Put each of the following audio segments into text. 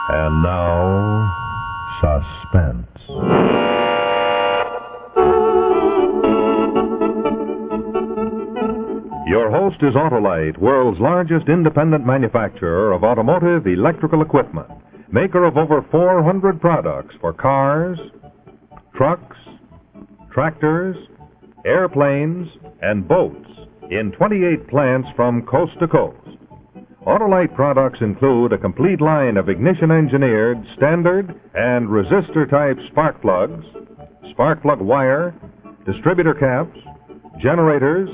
And now, Suspense. Your host is Autolite, world's largest independent manufacturer of automotive electrical equipment. Maker of over 400 products for cars, trucks, tractors, airplanes, and boats in 28 plants from coast to coast. Autolite products include a complete line of ignition-engineered, standard, and resistor-type spark plugs, spark plug wire, distributor caps, generators,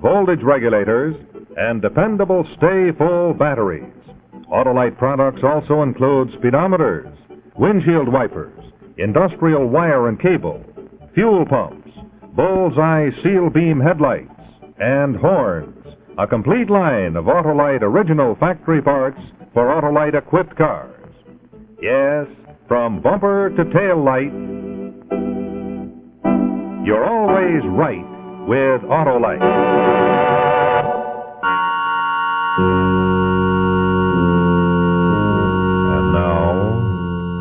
voltage regulators, and dependable stay-full batteries. Autolite products also include speedometers, windshield wipers, industrial wire and cable, fuel pumps, bullseye seal beam headlights, and horns. A complete line of Autolite original factory parts for Autolite-equipped cars. Yes, from bumper to tail light, you're always right with Autolite. And now,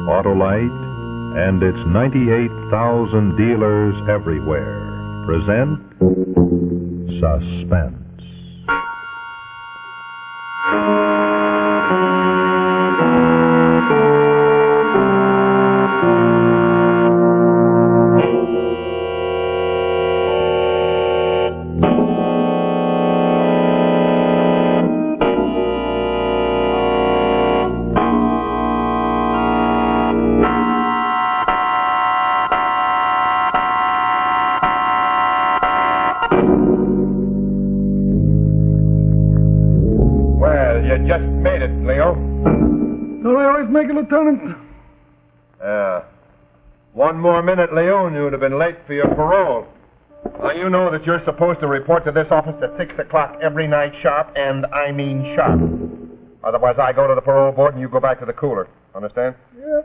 Autolite and its 98,000 dealers everywhere present Suspense. Just made it, Leo. Don't I always make it, Lieutenant? One more minute, Leo, and you would have been late for your parole. Now, you know that you're supposed to report to this office at 6 o'clock every night sharp, and I mean sharp. Otherwise, I go to the parole board and you go back to the cooler. Understand? Yeah.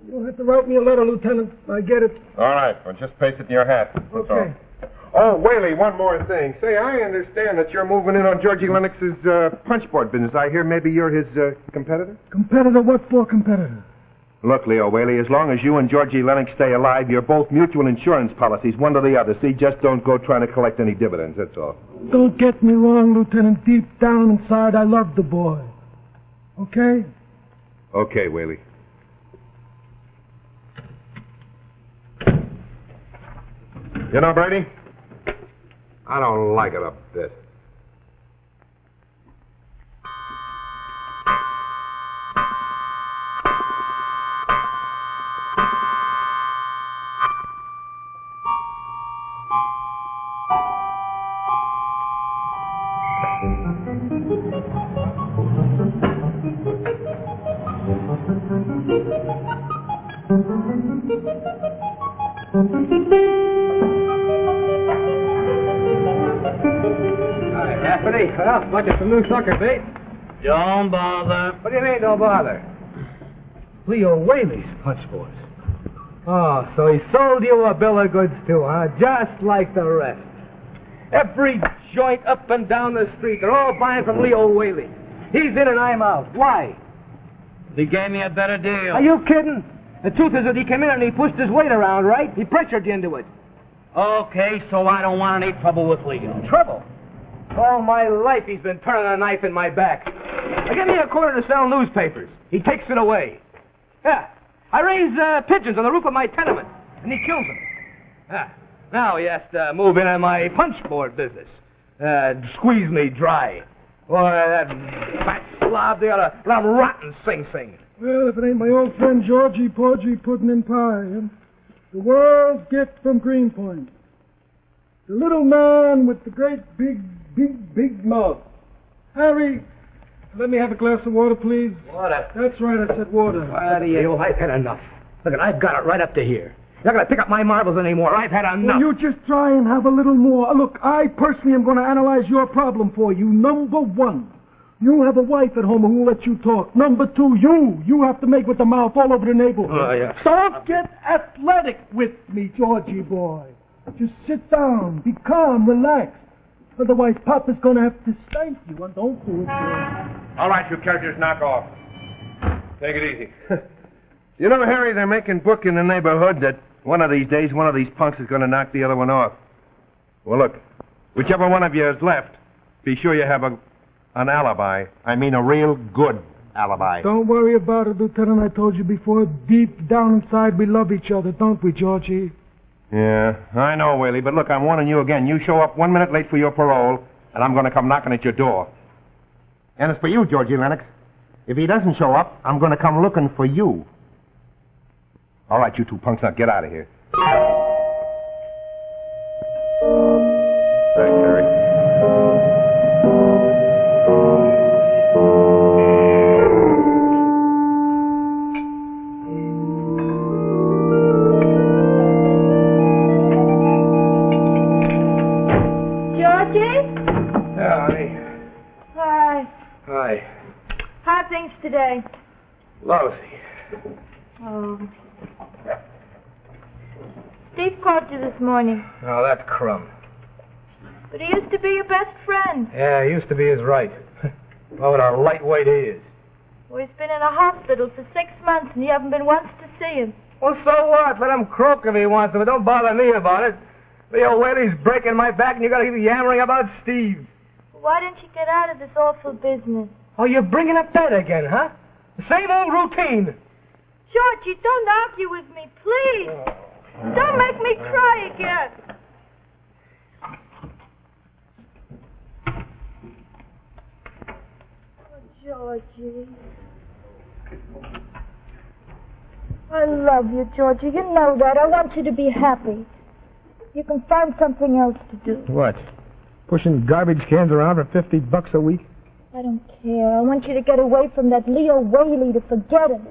You'll have to write me a letter, Lieutenant. I get it. All right. Well, just paste it in your hat. That's Okay. all. Oh, Whaley, one more thing. Say, I understand that you're moving in on Georgie Lennox's punchboard business. I hear maybe you're his competitor? Competitor? What for competitor? Look, Leo Whaley, as long as you and Georgie Lennox stay alive, you're both mutual insurance policies, one to the other. See, just don't go trying to collect any dividends, that's all. Don't get me wrong, Lieutenant. Deep down inside, I love the boy. Okay? Okay, Whaley. You know, Brady, I don't like it a bit. Well, bunch of some new sucker bait. Don't bother. What do you mean, don't bother? Leo Whaley's punchboards. Oh, so he sold you a bill of goods too, huh? Just like the rest. Every joint up and down the street, they're all buying from Leo Whaley. He's in and I'm out. Why? He gave me a better deal. Are you kidding? The truth is that he came in and he pushed his weight around, right? He pressured you into it. Okay, so I don't want any trouble with Leo. Trouble? All my life he's been turning a knife in my back. Now, give me a quarter to sell newspapers. He takes it away. Yeah. I raise pigeons on the roof of my tenement, and he kills them. Yeah. Now he has to move in on my punchboard business. Squeeze me dry. Boy, that fat slob, they ought to let him rot in Sing Sing. Well, if it ain't my old friend Georgie Porgy Puddin' and Pie. The world's gift from Greenpoint. The little man with the great big mouth. Harry, let me have a glass of water, please. Water? That's right, I said water. Leo, I've had enough. Look, I've got it right up to here. You're not going to pick up my marbles anymore. I've had enough. Well, you just try and have a little more. Look, I personally am going to analyze your problem for you. Number one, you have a wife at home who will let you talk. Number two, you have to make with the mouth all over the neighborhood. Oh, yeah. Don't get athletic with me, Georgie boy. Just sit down, be calm, relax. Otherwise, Papa's going to have to spank you, and don't do it, boy. All right, you characters, knock off. Take it easy. You know, Harry, they're making book in the neighborhood that one of these days, one of these punks is going to knock the other one off. Well, look, whichever one of you is left, be sure you have an alibi. I mean, a real good alibi. Don't worry about it, Lieutenant. I told you before, deep down inside, we love each other, don't we, Georgie? Yeah, I know, Willie, but look, I'm warning you again. You show up 1 minute late for your parole, and I'm going to come knocking at your door. And as for you, Georgie Lennox, if he doesn't show up, I'm going to come looking for you. All right, you two punks, now get out of here. Thanks, Harry. Today? Lousy. Oh. Steve called you this morning. Oh, that crumb. But he used to be your best friend. Yeah, he used to be his right. Oh, what a lightweight he is. Well, he's been in a hospital for 6 months and you haven't been once to see him. Well, so what? Let him croak if he wants to, but don't bother me about it. The old lady's breaking my back and you gotta keep yammering about Steve. Why didn't you get out of this awful business? Oh, you're bringing up that again, huh? The same old routine. Georgie, don't argue with me, please. Don't make me cry again. Oh, Georgie. I love you, Georgie. You know that. I want you to be happy. You can find something else to do. What? Pushing garbage cans around for $50 a week? I don't care. I want you to get away from that Leo Whaley, to forget him.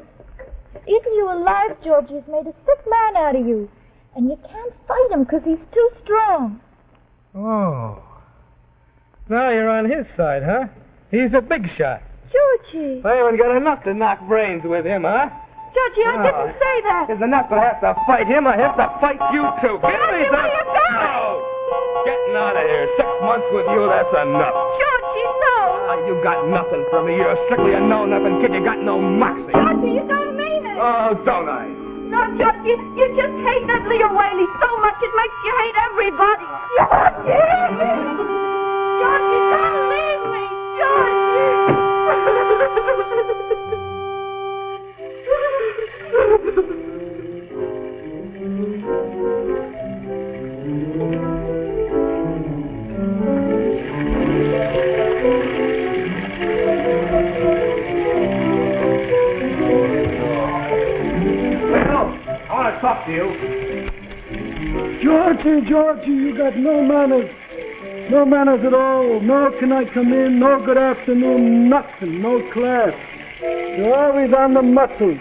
Even you alive, Georgie, has made a sick man out of you. And you can't fight him because he's too strong. Oh. Now you're on his side, huh? He's a big shot. Georgie. I haven't got enough to knock brains with him, huh? Georgie, I didn't say that. There's enough to have to fight him. I have to fight you, too. Georgie, where are you going? Getting out of here. 6 months with you, that's enough. Georgie, no. You got nothing from me. You're strictly a know-nothing kid. You got no moxie. Georgie, you don't mean it. Oh, don't I? No, Georgie, you just hate that Leo Whaley so much it makes you hate everybody. Georgie! Georgie, don't leave me. Talk to you. Georgie, you got no manners. No manners at all. No can I come in, no good afternoon, nothing, no class. You're always on the muscle.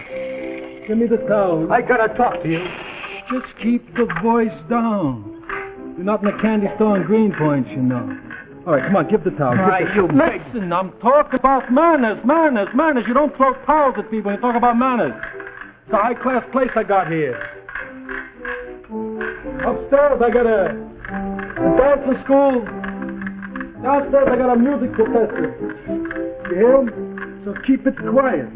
Give me the towel. I gotta talk to you. Just keep the voice down. You're not in a candy store in Greenpoint, you know. All right, come on, give the towel. All right, you big... Listen, I'm talking about manners. You don't throw towels at people when you talk about manners. It's a high-class place I got here. Upstairs, I got a dancing school. Downstairs, I got a music professor. You hear him? So keep it quiet.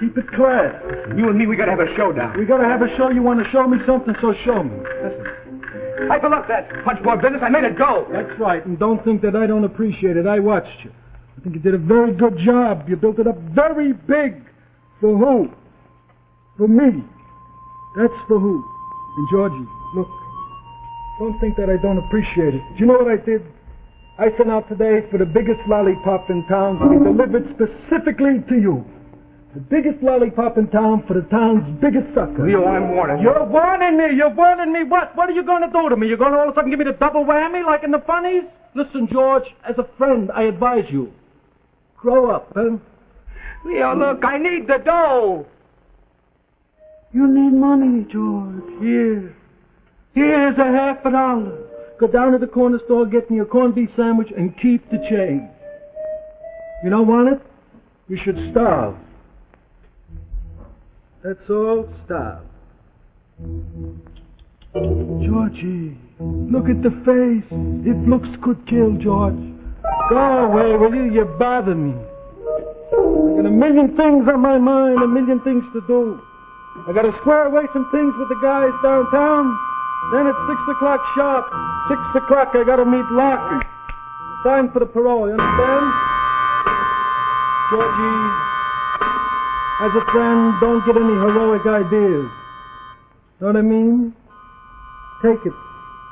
Keep it class. You and me, we gotta have a showdown. We gotta have a show. You want to show me something, so show me. Listen. I beloved that punchboard business. I made it go. That's right, and don't think that I don't appreciate it. I watched you. I think you did a very good job. You built it up very big. For who? For me. That's for who. And Georgie, look, don't think that I don't appreciate it. Do you know what I did? I sent out today for the biggest lollipop in town to be delivered specifically to you. The biggest lollipop in town for the town's biggest sucker. Leo, I'm warning you. You're warning me. You're warning me what? What are you going to do to me? You're going to all of a sudden give me the double whammy like in the funnies? Listen, George, as a friend, I advise you. Grow up, huh? Leo, look, I need the dough. You need money, George. Here. Here's $50. Go down to the corner store, get me a corned beef sandwich, and keep the change. You don't want it? You should starve. That's all. Starve. Georgie, look at the face. It looks could kill, George. Go away, will you? You bother me. I got a million things on my mind, a million things to do. I got to square away some things with the guys downtown. Then at 6 o'clock sharp, 6 o'clock, I got to meet Larkin. Sign for the parole, you understand? Georgie, as a friend, don't get any heroic ideas. Know what I mean? Take it.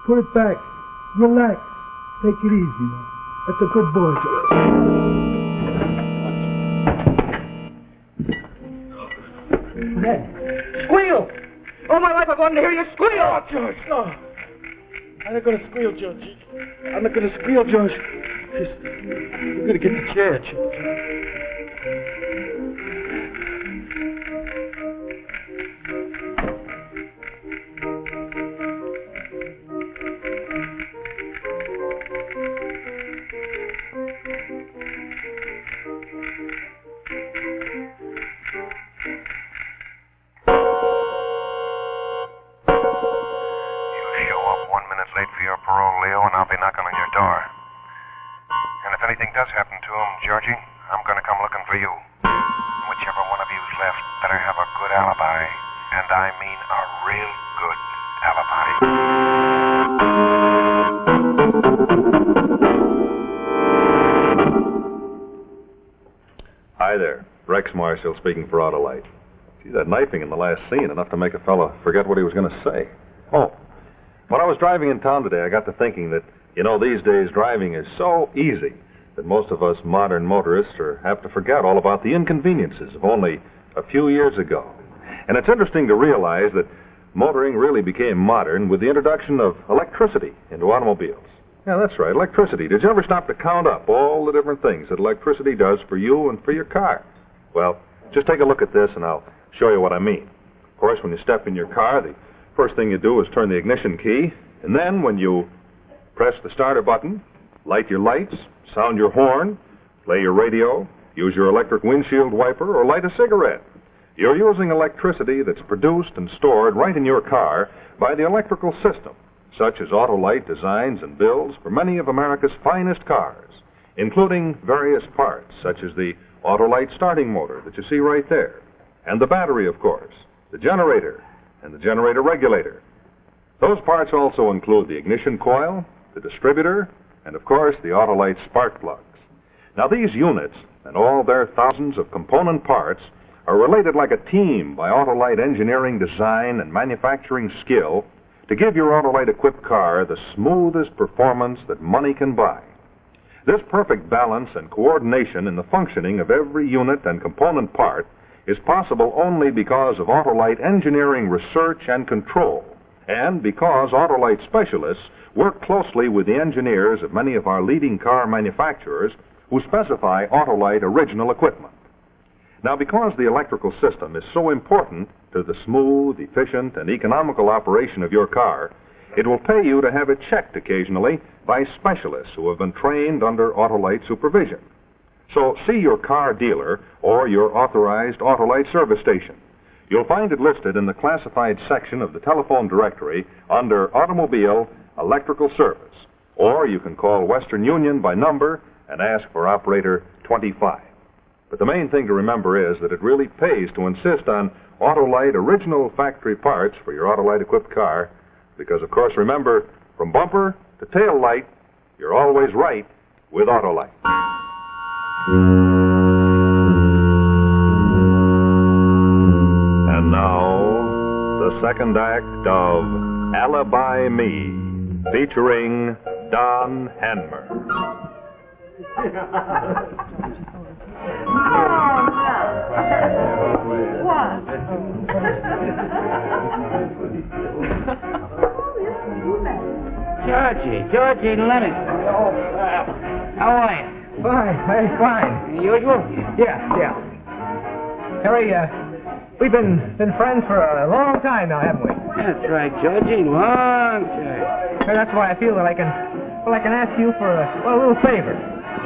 Put it back. Relax. Take it easy. That's a good boy, Ned, squeal! All my life I've wanted to hear you squeal! Oh, George, no. I'm not going to squeal, George. I'm not going to squeal, George. You're going to get the chair, George. Georgie, I'm going to come looking for you. Whichever one of you's left better have a good alibi. And I mean a real good alibi. Hi there. Rex Marshall speaking for Autolite. Gee, that knifing in the last scene, enough to make a fella forget what he was going to say. Oh, when I was driving in town today, I got to thinking that, these days driving is so easy that most of us modern motorists are apt to forget all about the inconveniences of only a few years ago. And it's interesting to realize that motoring really became modern with the introduction of electricity into automobiles. Yeah, that's right, electricity. Did you ever stop to count up all the different things that electricity does for you and for your car? Well, just take a look at this and I'll show you what I mean. Of course, when you step in your car, the first thing you do is turn the ignition key, and then when you press the starter button, light your lights, sound your horn, play your radio, use your electric windshield wiper, or light a cigarette. You're using electricity that's produced and stored right in your car by the electrical system, such as Autolite designs and builds for many of America's finest cars, including various parts, such as the Autolite starting motor that you see right there, and the battery, of course, the generator, and the generator regulator. Those parts also include the ignition coil, the distributor, and of course the Autolite spark plugs. Now these units and all their thousands of component parts are related like a team by Autolite engineering, design, and manufacturing skill to give your Autolite equipped car the smoothest performance that money can buy. This perfect balance and coordination in the functioning of every unit and component part is possible only because of Autolite engineering research and control, and because Autolite specialists work closely with the engineers of many of our leading car manufacturers who specify Autolite original equipment. Now, because the electrical system is so important to the smooth, efficient, and economical operation of your car, it will pay you to have it checked occasionally by specialists who have been trained under Autolite supervision. So see your car dealer or your authorized Autolite service station. You'll find it listed in the classified section of the telephone directory under Automobile Electrical Service. Or you can call Western Union by number and ask for operator 25. But the main thing to remember is that it really pays to insist on Autolite original factory parts for your Autolite equipped car, because of course remember, from bumper to tail light, you're always right with Autolite. And now, the second act of Alibi Me, featuring Don Hanmer. Georgie, Leonard. How are you? Fine, very fine. Usual? Yeah. Harry, we've been friends for a long time now, haven't we? That's right, Georgie, long time. And that's why I feel that I can ask you for a little favor.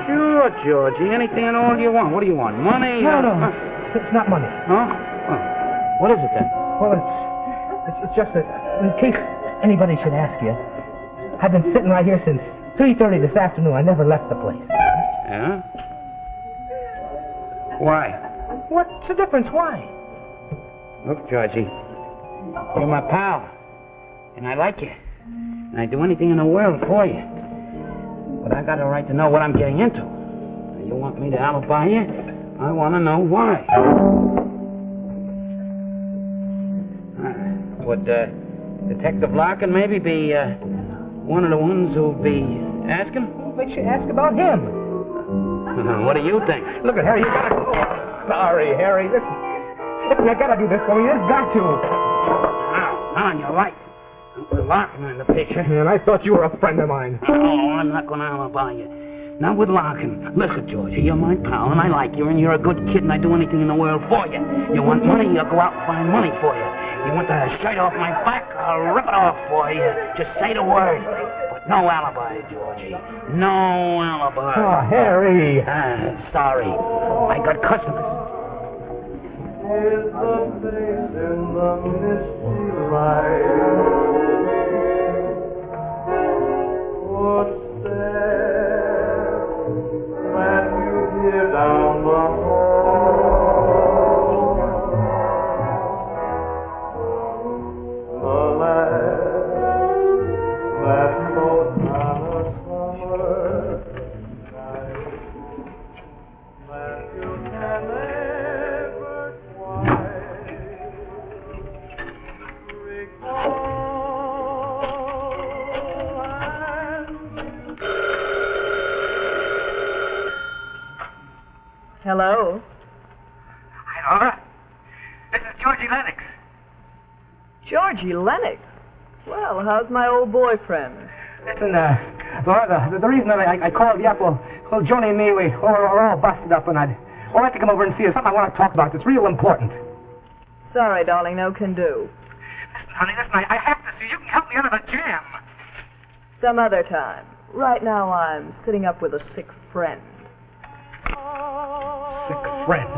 Sure, Georgie, anything and all you want. What do you want, money? No, it's not money. Huh? Well, what is it then? Well, it's just that, in case anybody should ask you, I've been sitting right here since 3:30 this afternoon. I never left the place. Yeah? Why? What's the difference? Why? Look, Georgie, you're my pal, and I like you, and I'd do anything in the world for you. But I got a right to know what I'm getting into. You want me to alibi you? I want to know why. Would Detective Larkin maybe be one of the ones who'll be asking? What makes you ask about him? What do you think? Look at Harry, you gotta... Oh, sorry, Harry. Listen, I gotta do this for you. It's got to. Now, you're right. With Larkin in the picture. Man, I thought you were a friend of mine. Oh, I'm not going to alibi you. Not with Larkin. Listen, Georgie, you're my pal, and I like you, and you're a good kid, and I'd do anything in the world for you. You want money, I'll go out and find money for you. You want the shirt off my back, I'll rip it off for you. Just say the word. But no alibi, Georgie. No alibi. Oh, Harry. Sorry. I got customers. Is the face in the misty light? What's there when you hear down the hall? The lad that goes on a summer night that you can never Hello? Hi, Laura. This is Georgie Lennox. Georgie Lennox? Well, how's my old boyfriend? Listen, Laura, the reason that I called you up, well, Johnny and me, we're all busted up, and I'd like to come over and see you. Something I want to talk about. It's real important. Sorry, darling, no can do. Listen, honey, I have to see you. You can help me out of a jam. Some other time. Right now I'm sitting up with a sick friend. Sick friend.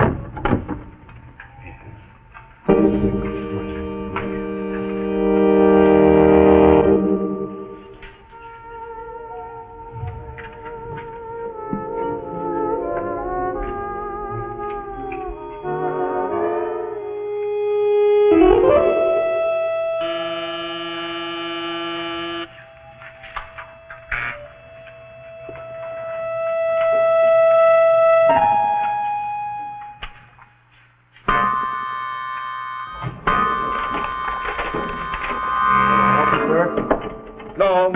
No.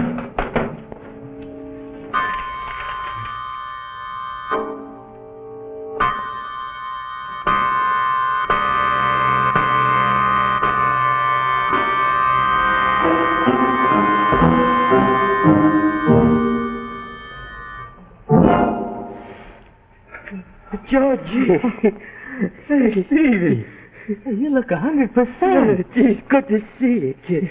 Georgie. Hey, Stevie. You look 100%. It's good to see you, kid.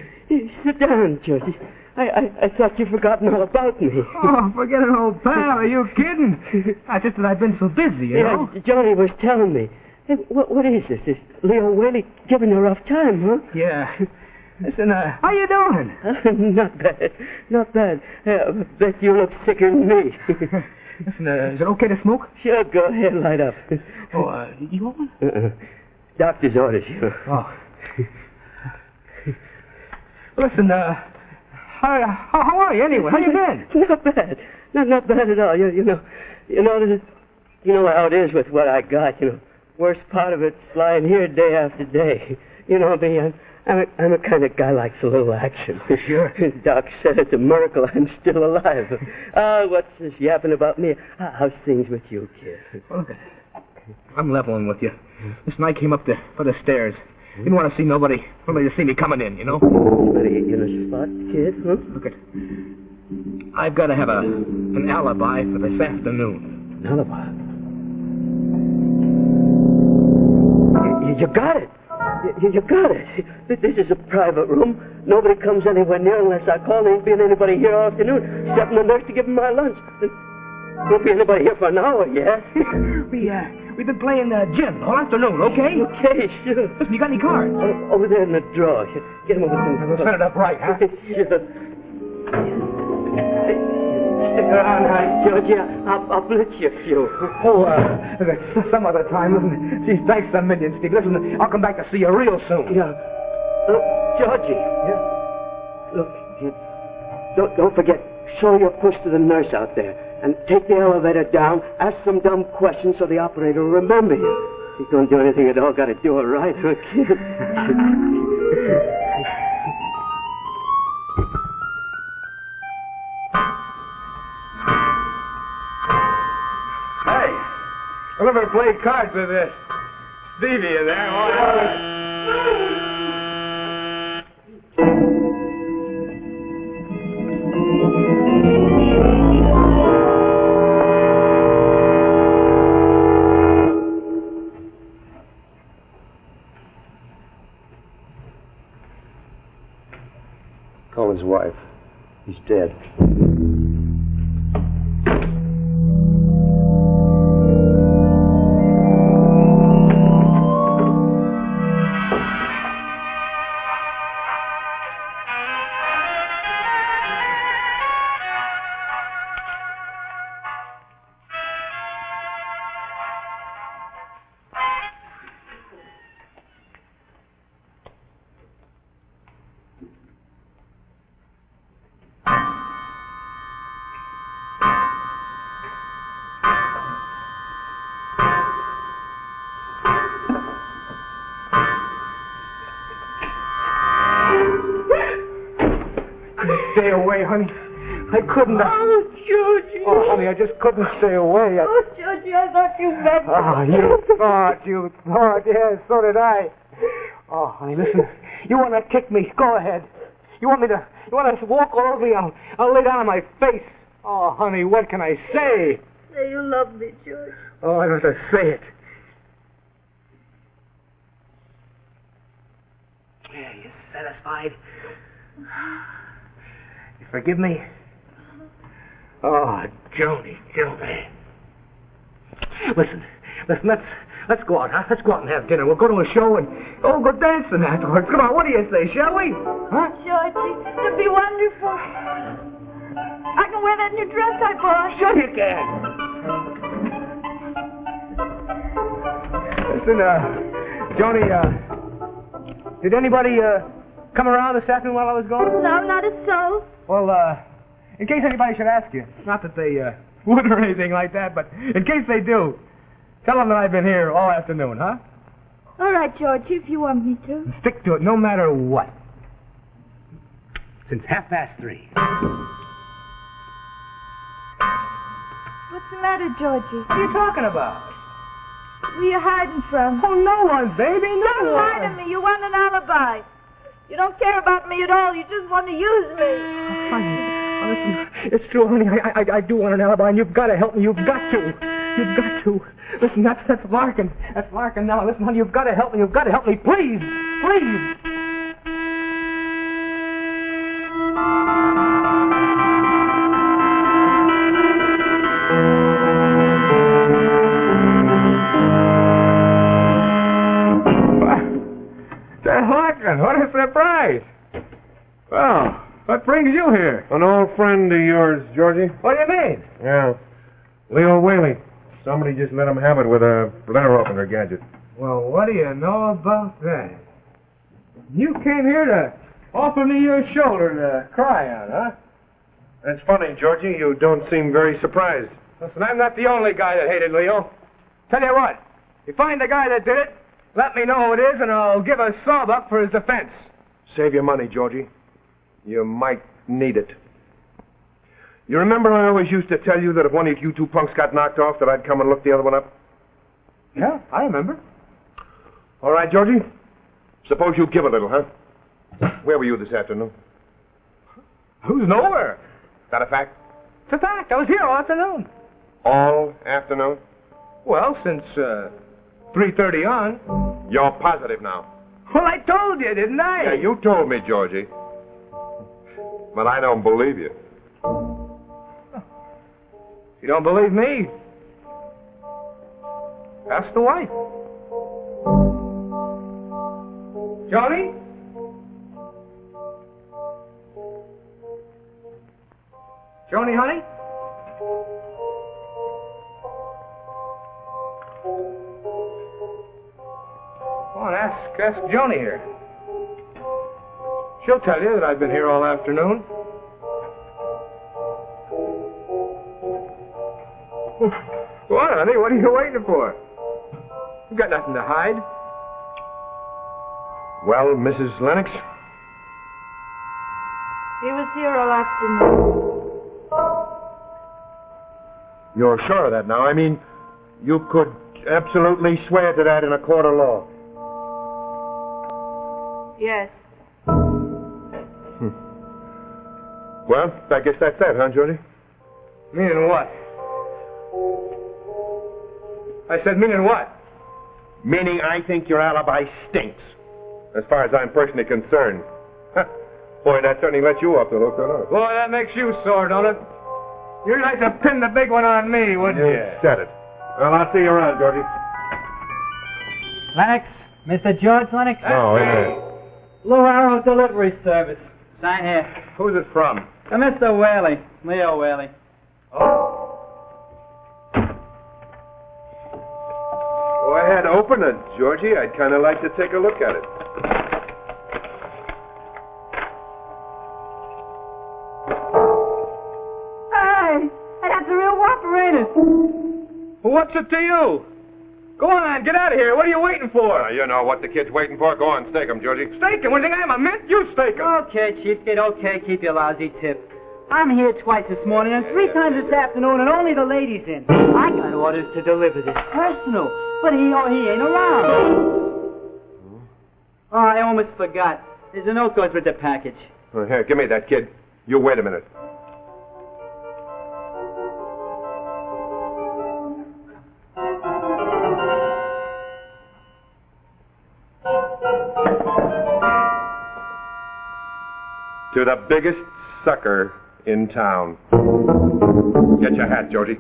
Sit down, Georgie. I thought you'd forgotten all about me. Oh, forget an old pal. Are you kidding? It's just that I've been so busy, you know? Johnny was telling me. Hey, what is this? Is Leo Whaley giving you a rough time, huh? Yeah. Listen, how you doing? Not bad. Not bad. I bet you look sicker than me. Listen, is it okay to smoke? Sure, go ahead, light up. Oh, you want one? Doctor's orders, you. Oh. Listen, how are you anyway? How you been? Not bad. Not bad at all. You know how it is with what I got. Worst part of it's lying here day after day. You know me. I'm a kind of guy likes a little action. Sure. Doc said it's a miracle I'm still alive. What's this yapping about me? How's things with you, kid? Well, look, I'm leveling with you. Listen, I came up for the stairs. Didn't want to see nobody to see me coming in, you know? Nobody in a spot, kid, huh? Look at, I've got to have an alibi for this afternoon. An alibi? You got it. You got it. This is a private room. Nobody comes anywhere near unless I call. There ain't been anybody here all afternoon, except the nurse to give him my lunch. Won't be anybody here for an hour yet. We've been playing gin all afternoon, okay? Okay, sure. Listen, you got any cards? Over there in the drawer. Get them over there. We'll set it up right, huh? Sure. Stick around, Georgie. I'll blitz you a few. Oh, some other time. Listen, geez, thanks a million, Steve. Listen, I'll come back to see you real soon. Yeah. Georgie. Yeah? Look, don't forget, show your push to the nurse out there. And take the elevator down, ask some dumb questions so the operator will remember you. If you're going to do anything at all, got to do it right, huh, kid? Hey, I never played cards with Stevie in there. Call his wife. He's dead. Stay away, honey. I couldn't. Oh, Georgie. Oh, honey, I just couldn't stay away. Oh, Georgie, I thought you meant You thought, yes, so did I. Oh, honey, listen. You want to kick me? Go ahead. You want to walk all over me? I'll lay down on my face. Oh, honey, what can I say? Say you love me, George. Oh, I don't have to say it. Yeah, you satisfied? You forgive me? Oh, Joni. Listen, let's go out, huh? Let's go out and have dinner. We'll go to a show and go dancing afterwards. Come on, what do you say, shall we? Huh? Georgie, it'd be wonderful. I can wear that new dress I bought. Sure you can. Listen, Joni, did anybody come around this afternoon while I was gone? No, not a soul. Well, in case anybody should ask you, not that they would or anything like that, but in case they do, tell them that I've been here all afternoon, huh? All right, Georgie, if you want me to. And stick to it no matter what. Since 3:30. What's the matter, Georgie? What are you talking about? Who are you hiding from? Oh, no one, baby, no Don't one. lie to me. You want an alibi. You don't care about me at all. You just want to use me. Honey, listen, it's true, honey. I do want an alibi, and you've got to help me. You've got to. You've got to. Listen, that's Larkin. That's Larkin now. Listen, honey, you've got to help me. You've got to help me. Please. Please. Larkin, what a surprise. Well, what brings you here? An old friend of yours, Georgie. What do you mean? Yeah. Leo Whaley. Somebody just let him have it with a letter opener gadget. Well, what do you know about that? You came here to offer me your shoulder to cry on, huh? That's funny, Georgie. You don't seem very surprised. Listen, I'm not the only guy that hated Leo. Tell you what, you find the guy that did it, let me know who it is, and I'll give a sawbuck for his defense. Save your money, Georgie. You might need it. You remember I always used to tell you that if one of you two punks got knocked off, that I'd come and look the other one up? Yeah, I remember. All right, Georgie. Suppose you give a little, huh? Where were you this afternoon? Who's nowhere? Is that a fact? It's a fact. I was here all afternoon. All afternoon? Well, since 3:30 on. You're positive now. Well, I told you, didn't I? Yeah, you told me, Georgie. But I don't believe you. You don't believe me? Ask the wife. Johnny? Joni, honey? Come on, ask Joni here. She'll tell you that I've been here all afternoon. Go on, honey. What are you waiting for? You've got nothing to hide. Well, Mrs. Lennox? He was here all afternoon. You're sure of that now? I mean, you could absolutely swear to that in a court of law. Yes. Well, I guess that's that, huh, Jody? Meaning what? I said, meaning what? Meaning I think your alibi stinks, as far as I'm personally concerned. Boy, that certainly lets you off the hook, doesn't it? Boy, that makes you sore, don't it? You'd like to pin the big one on me, wouldn't you? You said it. Well, I'll see you around, Georgie. Lennox? Mr. George Lennox? Oh, yeah. Blue Arrow Delivery Service. Sign here. Who's it from? Mr. Whaley. Leo Whaley. Go ahead, open it, Georgie. I'd kind of like to take a look at it. Hey! That's a real whopper, ain't it? Well, what's it to you? Go on, get out of here. What are you waiting for? You know what the kid's waiting for. Go on, stake him, Georgie. Stake him? What do you think I am, a mint? You stake him. Okay, cheapskate, okay, keep your lousy tip. I'm here twice this morning and three times this afternoon, and only the ladies in. I got orders to deliver this personal, but he ain't around. Oh, I almost forgot. There's a note goes with the package. Well, here, give me that, kid. You wait a minute. To the biggest sucker in town. Get your hat, Georgie.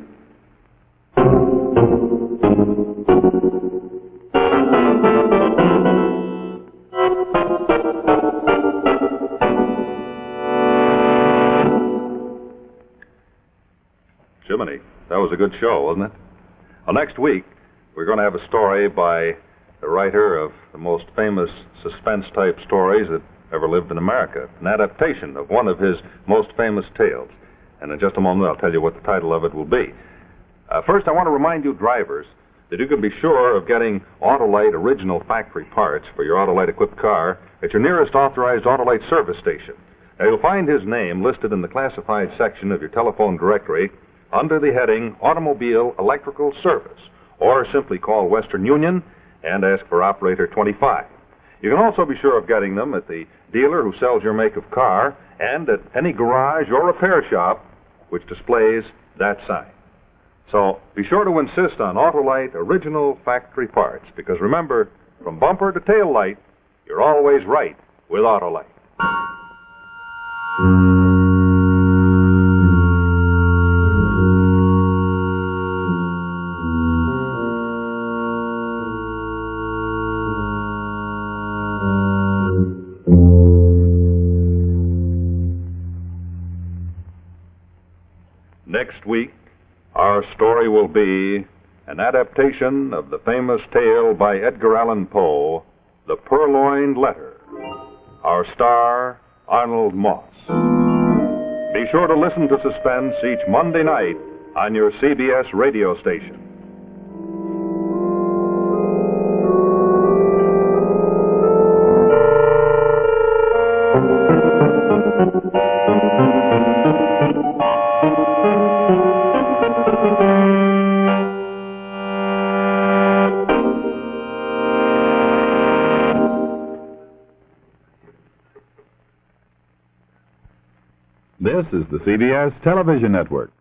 Jiminy, that was a good show, wasn't it? Well, next week, we're going to have a story by the writer of the most famous suspense-type stories that ever lived in America, an adaptation of one of his most famous tales. And in just a moment, I'll tell you what the title of it will be. First, I want to remind you drivers that you can be sure of getting Autolite original factory parts for your Autolite-equipped car at your nearest authorized Autolite service station. Now, you'll find his name listed in the classified section of your telephone directory under the heading Automobile Electrical Service, or simply call Western Union and ask for operator 25. You can also be sure of getting them at the dealer who sells your make of car and at any garage or repair shop which displays that sign. So be sure to insist on Autolite original factory parts, because remember, from bumper to tail light, you're always right with Autolite. Next week, our story will be an adaptation of the famous tale by Edgar Allan Poe, The Purloined Letter. Our star, Arnold Moss. Be sure to listen to Suspense each Monday night on your CBS radio station. This is the CBS Television Network.